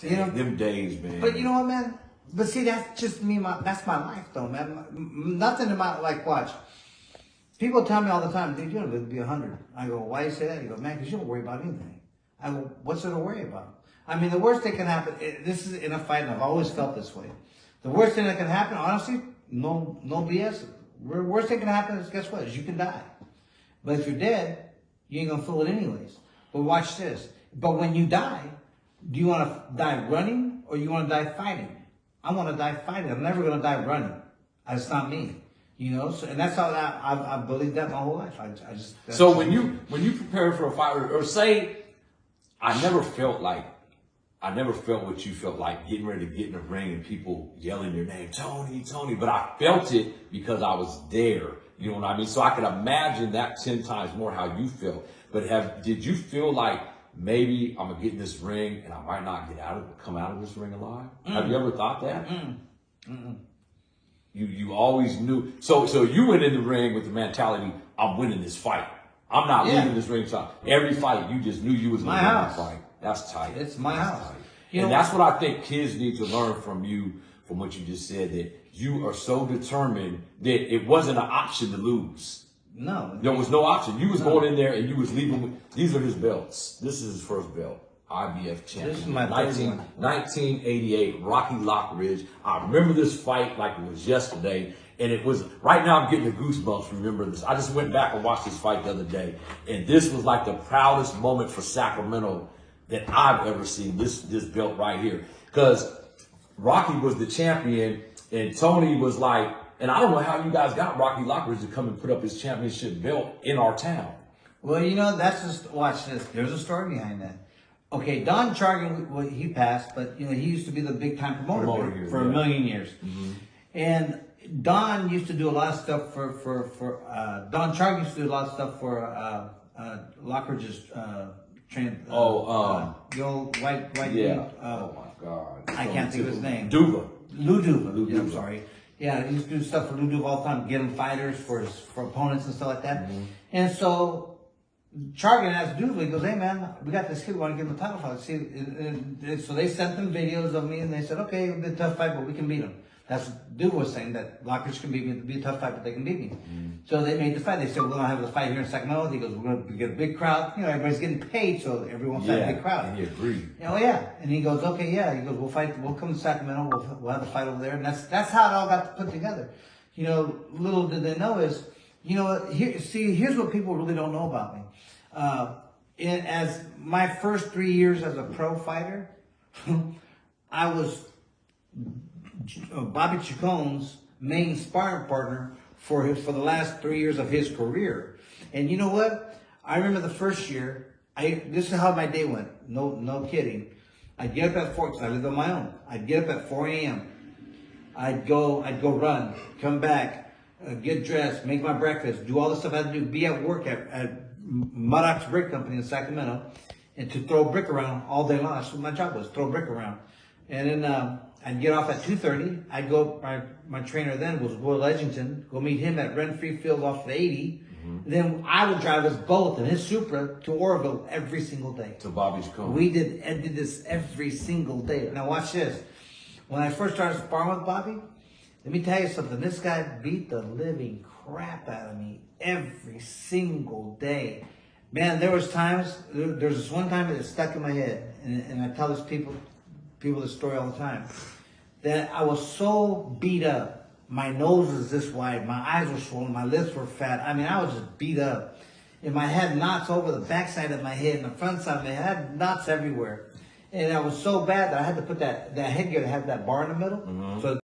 You know, them days, man. But you know what, man? But see, that's just me. That's my life, though, man. Nothing about like watch. People tell me all the time, dude, you're gonna live to be 100. I go, why you say that? You go, man, because you don't worry about anything. I go, what's there to worry about? I mean, the worst that can happen. This is in a fight, and I've always felt this way. The worst thing that can happen, honestly, no BS. Worst thing that can happen is, guess what? Is you can die. But if you're dead, you ain't gonna feel it anyways. But watch this. But when you die, do you want to die running or you want to die fighting? I want to die fighting. I'm never going to die running. That's not me. You know, so, and that's how I believed that my whole life. I just. So when you prepare for a fight, or say, I never felt what you felt like getting ready to get in the ring and people yelling your name, Tony, Tony. But I felt it because I was there. You know what I mean? So I could imagine that 10 times more how you felt. But did you feel like maybe I'm gonna get in this ring and I might not come out of this ring alive? Have you ever thought that? You always knew. So you went in the ring with the mentality, I'm winning this fight. I'm not leaving this ring. So every fight, you just knew you was going to win the fight. That's tight. It's my house. And that's what I think kids need to learn from you, from what you just said, that you are so determined that it wasn't an option to lose. No. There was no option. You was going in there and you was leaving with, these are his belts. This is his first belt. IBF champion. This is my 1988, Rocky Lockridge. I remember this fight like it was yesterday. And it was, right now I'm getting the goosebumps, remember this. I just went back and watched this fight the other day. And this was like the proudest moment for Sacramento that I've ever seen, this belt right here. Because Rocky was the champion and Tony was like, and I don't know how you guys got Rocky Lockridge to come and put up his championship belt in our town. Well, you know, that's just, watch this. There's a story behind that. Okay, Don Chargan, well, he passed, but you know, he used to be the big time promoter here, for a million years. And Don used to do a lot of stuff for Don Chargan used to do a lot of stuff for Lockridge's train. The old white dude. Oh my God. I can't think of his name. Lou Duva. Yeah, I'm sorry. Yeah, he used to do stuff for Lou Duva all the time, get him fighters for opponents and stuff like that. And so Chargan asked Duva, he goes, hey man, we got this kid, we want to give him a title fight. See, so they sent them videos of me and they said, okay, it'll be a tough fight, but we can beat him. That's what Duva was saying, that Lockridge can beat me, it'll be a tough fight, but they can beat me. So they made the fight. They said, we're going to have the fight here in Sacramento. He goes, we're going to get a big crowd. You know, everybody's getting paid, so everyone's having a big crowd. And he agreed. Oh yeah. And he goes, okay, yeah. He goes, we'll come to Sacramento, we'll have the fight over there. And that's how it all got put together. You know, little did they know is, you know, here's what people really don't know about me. As my first 3 years as a pro fighter, I was Bobby Chicone's main sparring partner for the last 3 years of his career. And you know what? I remember the first year, this is how my day went. No kidding. I'd get up at 4, because I lived on my own. I'd get up at 4 a.m. I'd go run, come back, get dressed, make my breakfast, do all the stuff I had to do, be at work at Muddock's Brick Company in Sacramento, and to throw brick around all day long. That's what my job was, throw brick around. And then I'd get off at 2:30. I'd go, my trainer then was Will Edgington, go meet him at Renfree Field off the 80. Then I would drive us both in his Supra to Oroville every single day. To Bobby's Cone. I did this every single day. Now watch this. When I first started sparring with Bobby, let me tell you something. This guy beat the living crap out of me every single day. Man, there was times, there's this one time that it stuck in my head, and I tell these people this story all the time, that I was so beat up. My nose was this wide, my eyes were swollen, my lips were fat. I mean, I was just beat up. And I had knots over the backside of my head and the front side of my head. I had knots everywhere. And I was so bad that I had to put that headgear that had that bar in the middle. So